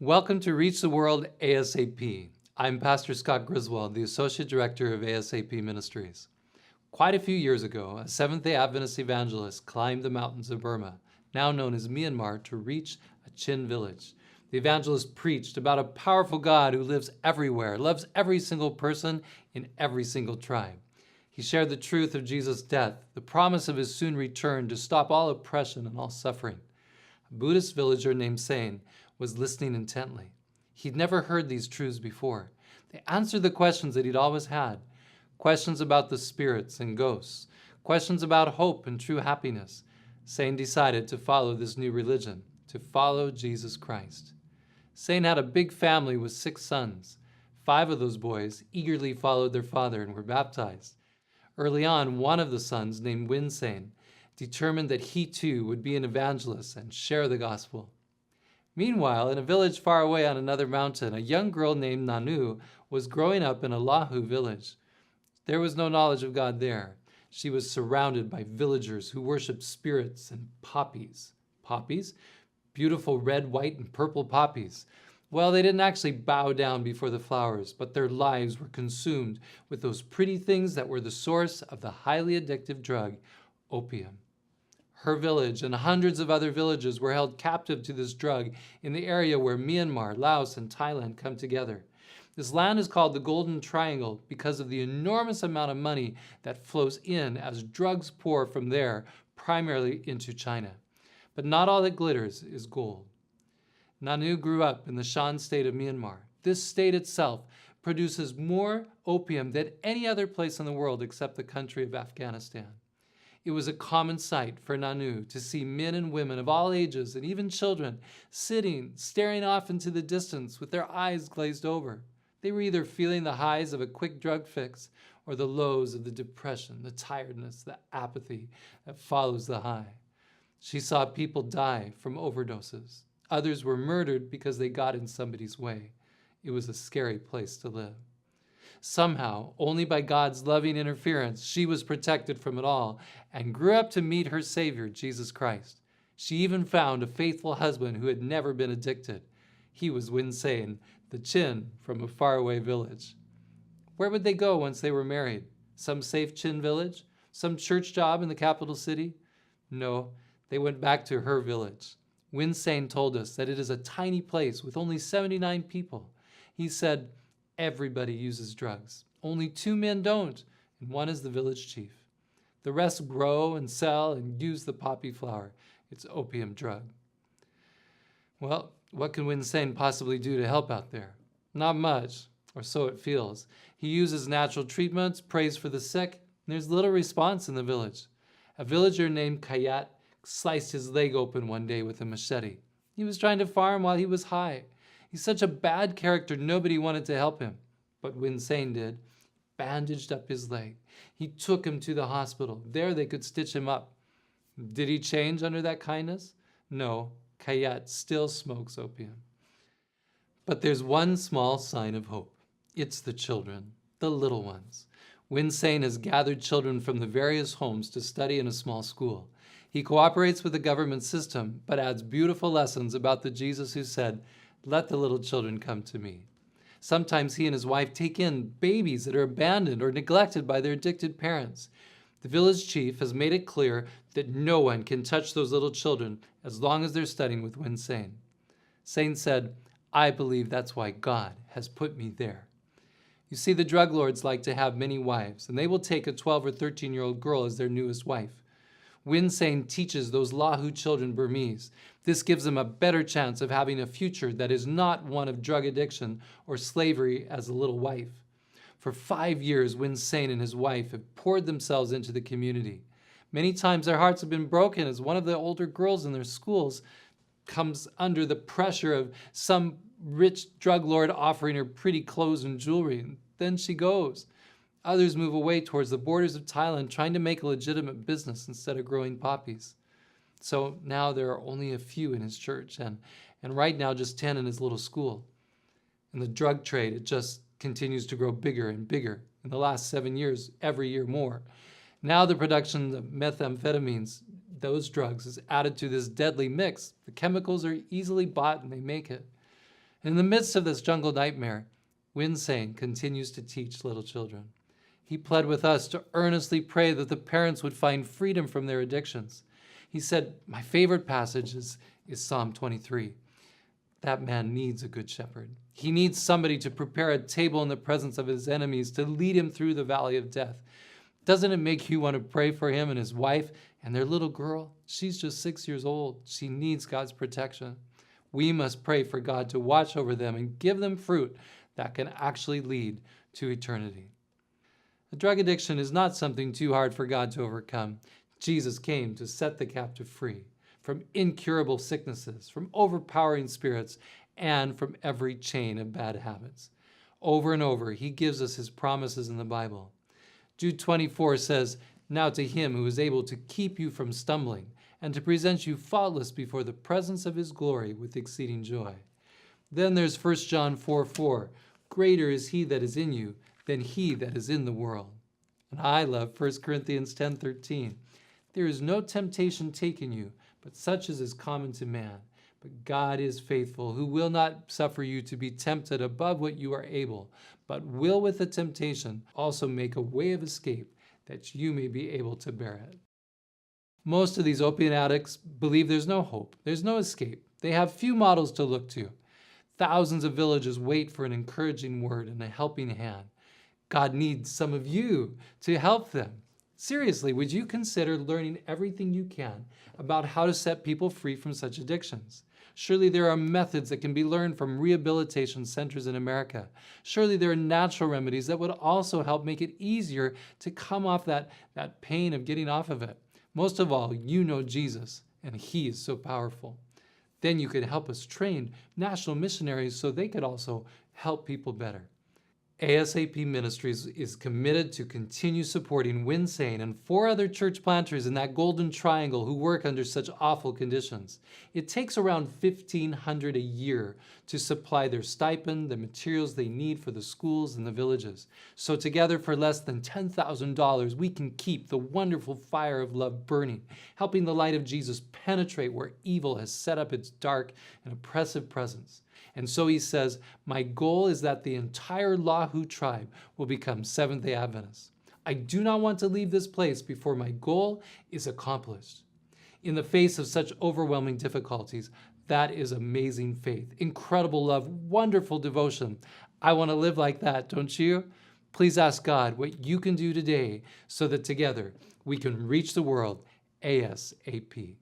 Welcome to Reach the World ASAP. I'm Pastor Scott Griswold, the Associate Director of ASAP Ministries. Quite a few years ago, a Seventh-day Adventist evangelist climbed the mountains of Burma, now known as Myanmar, to reach a Chin village. The evangelist preached about a powerful God who lives everywhere, loves every single person in every single tribe. He shared the truth of Jesus' death, the promise of his soon return to stop all oppression and all suffering. A Buddhist villager named Sane was listening intently. He'd never heard these truths before. They answered the questions that he'd always had. Questions about the spirits and ghosts. Questions about hope and true happiness. Sane decided to follow this new religion, to follow Jesus Christ. Sane had a big family with 6 sons. 5 of those boys eagerly followed their father and were baptized. Early on, one of the sons, named Win Sane, determined that he too would be an evangelist and share the gospel. Meanwhile, in a village far away on another mountain, a young girl named Nonu was growing up in a Lahu village. There was no knowledge of God there. She was surrounded by villagers who worshiped spirits and poppies. Poppies? Beautiful red, white, and purple poppies. Well, they didn't actually bow down before the flowers, but their lives were consumed with those pretty things that were the source of the highly addictive drug, opium. Her village and hundreds of other villages were held captive to this drug in the area where Myanmar, Laos, and Thailand come together. This land is called the Golden Triangle because of the enormous amount of money that flows in as drugs pour from there, primarily into China. But not all that glitters is gold. Nonu grew up in the Shan State of Myanmar. This state itself produces more opium than any other place in the world except the country of Afghanistan. It was a common sight for Nonu to see men and women of all ages and even children sitting, staring off into the distance with their eyes glazed over. They were either feeling the highs of a quick drug fix or the lows of the depression, the tiredness, the apathy that follows the high. She saw people die from overdoses. Others were murdered because they got in somebody's way. It was a scary place to live. Somehow, only by God's loving interference, she was protected from it all and grew up to meet her Savior, Jesus Christ. She even found a faithful husband who had never been addicted. He was Win Sane, the Chin from a faraway village. Where would they go once they were married? Some safe Chin village? Some church job in the capital city? No, they went back to her village. Win Sane told us that it is a tiny place with only 79 people. He said, everybody uses drugs. Only 2 men don't, and one is the village chief. The rest grow and sell and use the poppy flower. It's opium drug. Well, what can Win Sane possibly do to help out there? Not much, or so it feels. He uses natural treatments, prays for the sick, and there's little response in the village. A villager named Kayat sliced his leg open one day with a machete. He was trying to farm while he was high. He's such a bad character, nobody wanted to help him. But Win Sane did. Bandaged up his leg. He took him to the hospital. There they could stitch him up. Did he change under that kindness? No, Kayat still smokes opium. But there's one small sign of hope. It's the children, the little ones. Win Sane has gathered children from the various homes to study in a small school. He cooperates with the government system, but adds beautiful lessons about the Jesus who said, "Let the little children come to me." Sometimes he and his wife take in babies that are abandoned or neglected by their addicted parents. The village chief has made it clear that no one can touch those little children as long as they're studying with Win Sane. Sane said, "I believe that's why God has put me there." You see, the drug lords like to have many wives, and they will take a 12 or 13-year-old girl as their newest wife. Win Sane teaches those Lahu children Burmese. This gives them a better chance of having a future that is not one of drug addiction or slavery as a little wife. For 5 years, Win Sane and his wife have poured themselves into the community. Many times their hearts have been broken as one of the older girls in their schools comes under the pressure of some rich drug lord offering her pretty clothes and jewelry, and then she goes. Others move away towards the borders of Thailand, trying to make a legitimate business instead of growing poppies. So now there are only a few in his church, and right now just 10 in his little school. And the drug trade, it just continues to grow bigger and bigger. In the last 7 years, every year more. Now the production of methamphetamines, those drugs, is added to this deadly mix. The chemicals are easily bought and they make it. In the midst of this jungle nightmare, Winsane continues to teach little children. He pled with us to earnestly pray that the parents would find freedom from their addictions. He said, my favorite passage is Psalm 23. That man needs a good shepherd. He needs somebody to prepare a table in the presence of his enemies, to lead him through the valley of death. Doesn't it make you want to pray for him and his wife and their little girl? She's just 6 years old. She needs God's protection. We must pray for God to watch over them and give them fruit that can actually lead to eternity. A drug addiction is not something too hard for God to overcome. Jesus came to set the captive free from incurable sicknesses, from overpowering spirits, and from every chain of bad habits. Over and over, he gives us his promises in the Bible. Jude 24 says, now to him who is able to keep you from stumbling and to present you faultless before the presence of his glory with exceeding joy. Then there's 1 John 4:4. Greater is he that is in you than he that is in the world. And I love 1 Corinthians 10:13. There is no temptation taken you, but such as is common to man. But God is faithful, who will not suffer you to be tempted above what you are able, but will with the temptation also make a way of escape, that you may be able to bear it. Most of these opiate addicts believe there's no hope, there's no escape. They have few models to look to. Thousands of villages wait for an encouraging word and a helping hand. God needs some of you to help them. Seriously, would you consider learning everything you can about how to set people free from such addictions? Surely there are methods that can be learned from rehabilitation centers in America. Surely there are natural remedies that would also help make it easier to come off that pain of getting off of it. Most of all, you know Jesus, and he is so powerful. Then you could help us train national missionaries so they could also help people better. ASAP Ministries is committed to continue supporting Winsane and 4 other church planters in that Golden Triangle who work under such awful conditions. It takes around $1,500 a year to supply their stipend, the materials they need for the schools and the villages. So together for less than $10,000, we can keep the wonderful fire of love burning, helping the light of Jesus penetrate where evil has set up its dark and oppressive presence. And so he says, my goal is that the entire Lahu tribe will become Seventh-day Adventists. I do not want to leave this place before my goal is accomplished. In the face of such overwhelming difficulties, that is amazing faith, incredible love, wonderful devotion. I want to live like that, don't you? Please ask God what you can do today so that together we can reach the world ASAP.